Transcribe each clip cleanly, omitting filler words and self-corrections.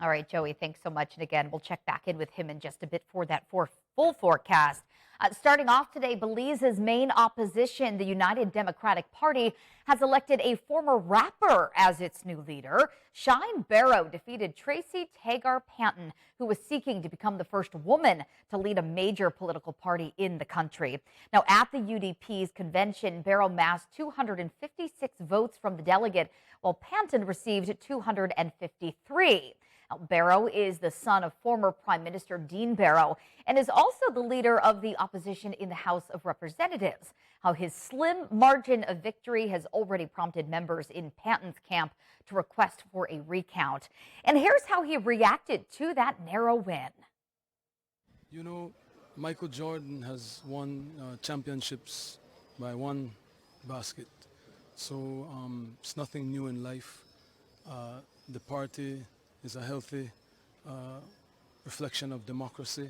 All right, Joey, thanks so much. And again, we'll check back in with him in just a bit for that full forecast. Starting off today, Belize's main opposition, the United Democratic Party, has elected a former rapper as its new leader. Shine Barrow defeated Tracy Tagar Panton, who was seeking to become the first woman to lead a major political party in the country. Now, at the UDP's convention, Barrow massed 256 votes from the delegate, while Panton received 253. Barrow is the son of former Prime Minister Dean Barrow and is also the leader of the opposition in the House of Representatives. How his slim margin of victory has already prompted members in Panton's camp to request for a recount. And here's how he reacted to that narrow win. You know, Michael Jordan has won championships by one basket. So it's nothing new in life. The party is a healthy reflection of democracy.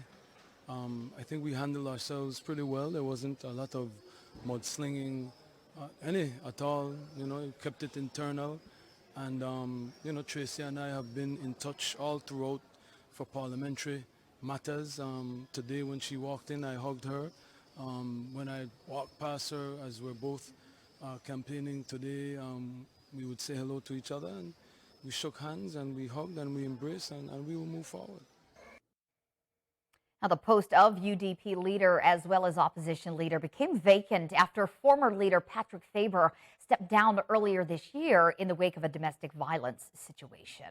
I think we handled ourselves pretty well. There wasn't a lot of mudslinging, any at all. You know, kept it internal. And, you know, Tracy and I have been in touch all throughout for parliamentary matters. Today when she walked in, I hugged her. When I walked past her as we're both campaigning today, we would say hello to each other. And we shook hands and we hugged and we embraced and we will move forward. Now, the post of UDP leader as well as opposition leader became vacant after former leader Patrick Faber stepped down earlier this year in the wake of a domestic violence situation.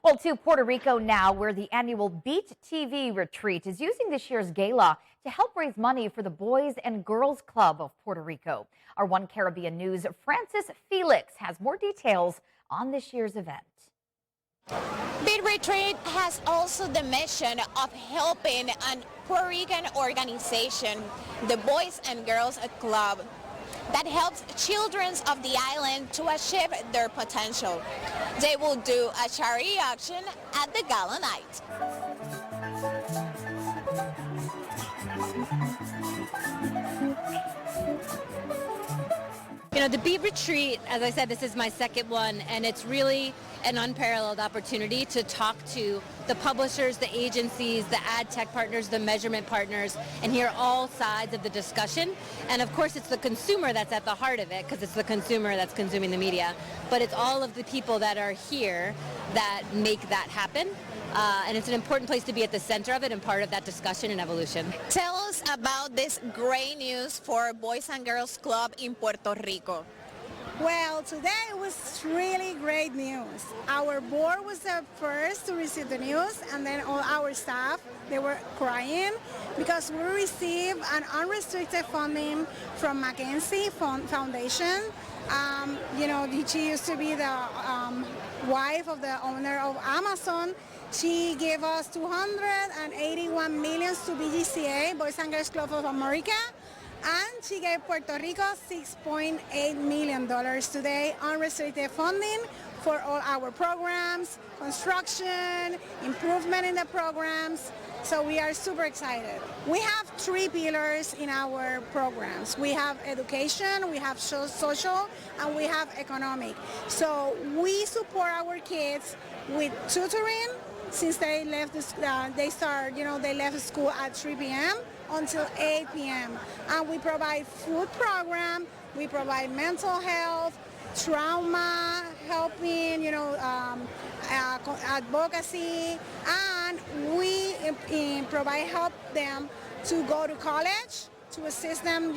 Well, to Puerto Rico now, where the annual Beat TV retreat is using this year's gala to help raise money for the Boys and Girls Club of Puerto Rico. Our One Caribbean News' Francis Felix has more details on this year's event. Beat Retreat has also the mission of helping a Puerto Rican organization, the Boys and Girls Club, that helps children of the island to achieve their potential. They will do a charity auction at the gala night. You know, the Beat Retreat, as I said, this is my second one, and it's really an unparalleled opportunity to talk to the publishers, the agencies, the ad tech partners, the measurement partners, and hear all sides of the discussion. And of course, it's the consumer that's at the heart of it, because it's the consumer that's consuming the media. But it's all of the people that are here that make that happen. And it's an important place to be at the center of it and part of that discussion and evolution. Tell us about this great news for Boys and Girls Club in Puerto Rico. Well, today was really great news. Our board was the first to receive the news, and then all our staff, they were crying because we received an unrestricted funding from Mackenzie Foundation. You know, she used to be the wife of the owner of Amazon. She gave us $281 million to BGCA, Boys and Girls Club of America, and she gave Puerto Rico $6.8 million today, unrestricted funding for all our programs, construction, improvement in the programs. So we are super excited. We have 3 pillars in our programs. We have education, we have social, and we have economic. So we support our kids with tutoring. Since they left they left school at 3 p.m. until 8 p.m. And we provide food program, we provide mental health, trauma, helping, advocacy, and we provide help them to go to college, to assist them,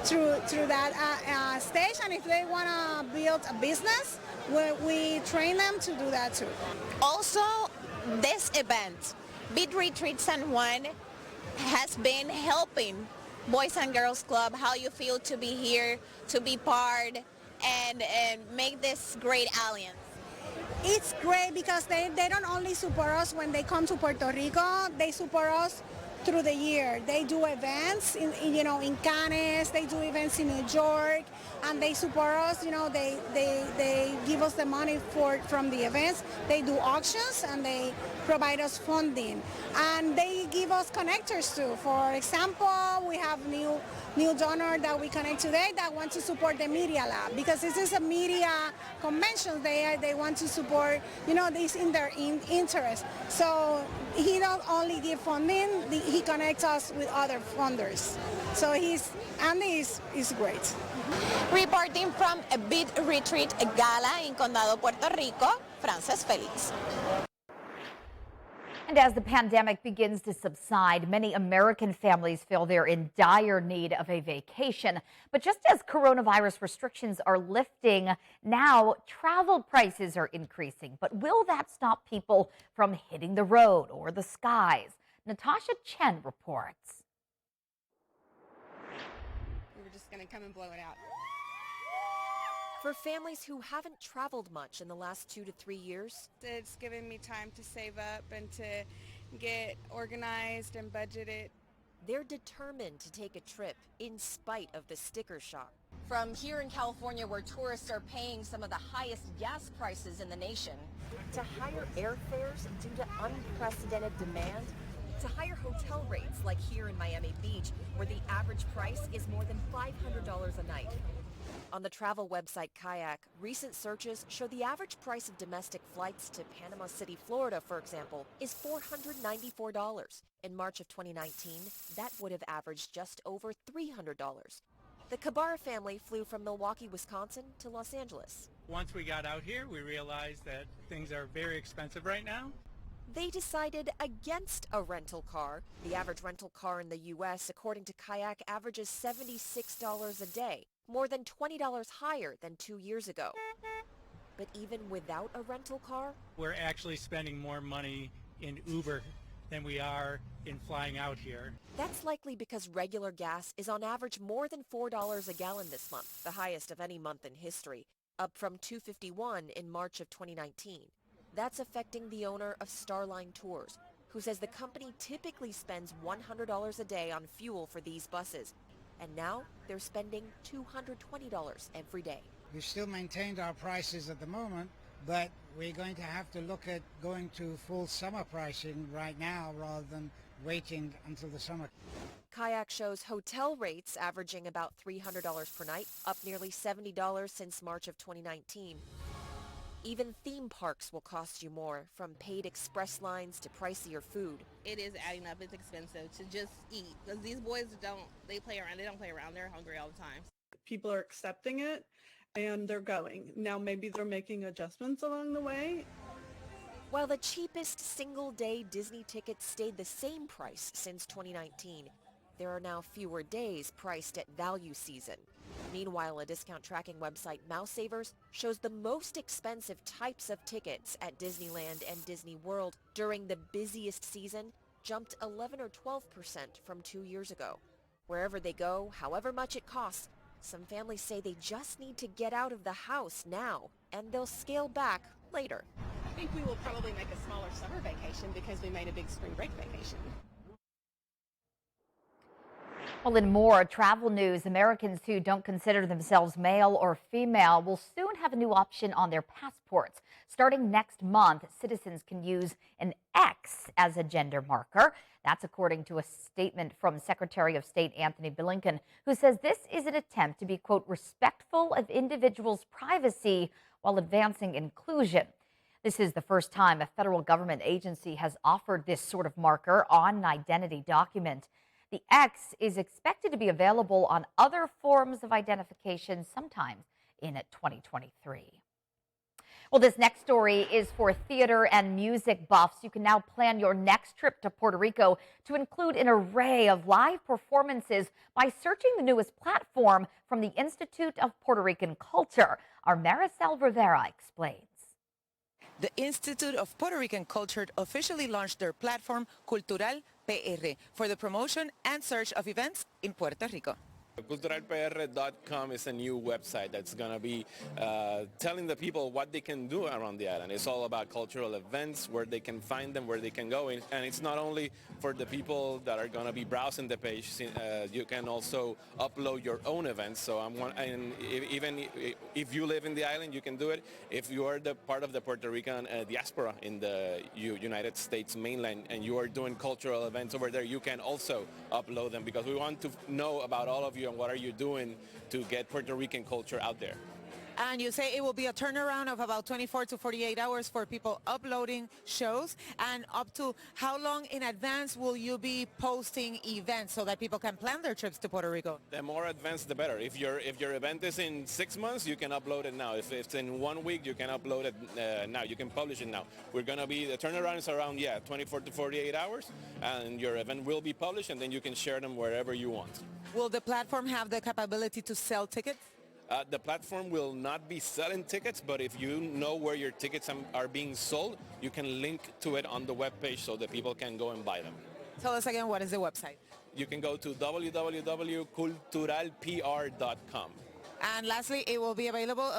through that stage. And if they want to build a business, we train them to do that too. Also, this event, Beat Retreat San Juan, has been helping Boys and Girls Club. How you feel to be here, to be part, and make this great alliance? It's great because they don't only support us when they come to Puerto Rico, they support us through the year. They do events in Cannes, they do events in New York, and they support us. You know, they give us the money from the events. They do auctions and they provide us funding, and they give us connectors too. For example, we have new donor that we connect today that want to support the Media Lab, because this is a media convention. They want to support, you know, this in their interest. So he don't only give funding, he connects us with other funders. So Andy is great. Reporting from a Beat Retreat Gala in Condado, Puerto Rico, Frances Felix. And as the pandemic begins to subside, many American families feel they're in dire need of a vacation. But just as coronavirus restrictions are lifting, now travel prices are increasing. But will that stop people from hitting the road or the skies? Natasha Chen reports. We were just going to come and blow it out. For families who haven't traveled much in the last 2 to 3 years, It's given me time to save up and to get organized and budgeted. they're determined to take a trip in spite of the sticker shock. From here in California, where tourists are paying some of the highest gas prices in the nation, To higher airfares due to unprecedented demand, to higher hotel rates like here in Miami Beach, where the average price is more than $500 a night. On the travel website Kayak, recent searches show the average price of domestic flights to Panama City, Florida, for example, is $494. In March of 2019, that would have averaged just over $300. The Kabara family flew from Milwaukee, Wisconsin to Los Angeles. Once we got out here, we realized that things are very expensive right now. They decided against a rental car. The average rental car in the U.S., according to Kayak, averages $76 a day, more than $20 higher than 2 years ago. But even without a rental car, We're actually spending more money in Uber than we are in flying out here. that's likely because regular gas is on average more than $4 a gallon this month, the highest of any month in history, up from $2.51 in March of 2019. That's affecting the owner of Starline Tours, who says the company typically spends $100 a day on fuel for these buses. And now they're spending $220 every day. We've still maintained our prices at the moment, but we're going to have to look at going to full summer pricing right now rather than waiting until the summer. Kayak shows hotel rates averaging about $300 per night, up nearly $70 since March of 2019. Even theme parks will cost you more, from paid express lines to pricier food. It is adding up. It's expensive to just eat. Because these boys they play around. They don't play around. They're hungry all the time. People are accepting it and they're going. Now maybe they're making adjustments along the way. While the cheapest single-day Disney tickets stayed the same price since 2019, there are now fewer days priced at value season. Meanwhile, a discount tracking website, Mouse Savers, shows the most expensive types of tickets at Disneyland and Disney World during the busiest season jumped 11 or 12% from 2 years ago. Wherever they go, however much it costs, some families say they just need to get out of the house now, and they'll scale back later. I think we will probably make a smaller summer vacation because we made a big spring break vacation. Well, in more travel news, Americans who don't consider themselves male or female will soon have a new option on their passports. Starting next month, citizens can use an X as a gender marker. That's according to a statement from Secretary of State Anthony Blinken, who says this is an attempt to be, quote, respectful of individuals' privacy while advancing inclusion. This is the first time a federal government agency has offered this sort of marker on an identity document. The X is expected to be available on other forms of identification sometime in 2023. Well, this next story is for theater and music buffs. You can now plan your next trip to Puerto Rico to include an array of live performances by searching the newest platform from the Institute of Puerto Rican Culture. Our Maricel Rivera explains. The Institute of Puerto Rican Culture officially launched their platform Cultural PR for the promotion and search of events in Puerto Rico. Culturalpr.com is a new website that's going to be telling the people what they can do around the island. It's all about cultural events, where they can find them, where they can go. And it's not only for the people that are going to be browsing the page. You can also upload your own events. So and even if you live in the island, you can do it. If you are the part of the Puerto Rican diaspora in the United States mainland and you are doing cultural events over there, you can also upload them, because we want to know about all of you and what are you doing to get Puerto Rican culture out there. And you say it will be a turnaround of about 24 to 48 hours for people uploading shows. And up to how long in advance will you be posting events so that people can plan their trips to Puerto Rico? The more advanced, the better. If your event is in 6 months, you can upload it now. If it's in 1 week, you can upload it now. You can publish it now. We're going to be, the turnaround is around, 24 to 48 hours. And your event will be published, and then you can share them wherever you want. Will the platform have the capability to sell tickets? The platform will not be selling tickets, but if you know where your tickets are being sold, you can link to it on the webpage so that people can go and buy them. Tell us again, what is the website? You can go to www.culturalpr.com. And lastly, it will be available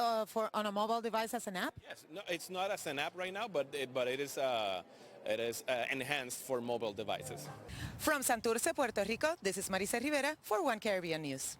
on a mobile device as an app? Yes, no, it's not as an app right now, but it is enhanced for mobile devices. From Santurce, Puerto Rico, this is Marisa Rivera for One Caribbean News.